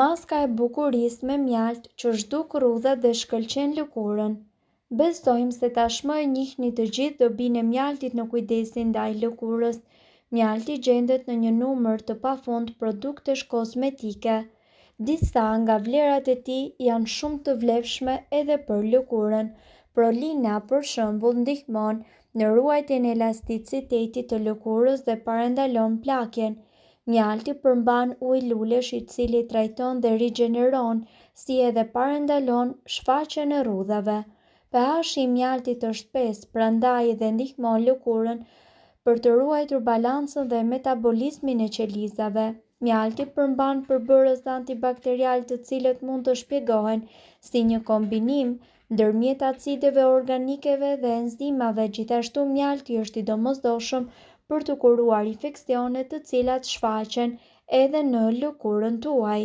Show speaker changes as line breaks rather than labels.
Maska e bukurisë me mjalt që zhduk rrudhat dhe shkëlqen lëkurën. Besojmë se tashmë e njihni të gjithë dobinë e mjaltit në kujdesin ndaj lëkurës. Mjalti gjendet në një numër të pafund produktesh kozmetike. Disa nga vlerat e tij janë shumë të vlefshme edhe për lëkurën. Prolina, për shembull, ndihmon në ruajtjen e elasticitetit të lëkurës dhe parandalon plakjen. Mjalti përmban ujë lulesh i cili trajton dhe rigjeneron, si edhe parandalon shfaqjen e rrudhave. pH-i i mjaltit është 5, prandaj edhe ndihmon lëkurën për të ruajtur balancën dhe metabolizmin e qelizave. Mjalti përmban përbërës antibakterial të cilët mund të shpjegohen si një kombinim ndërmjet acideve organikeve dhe enzimave. Gjithashtu mjalti është i domosdoshëm për të kuruar infeksionet të cilat shfaqen edhe në lëkurën tuaj.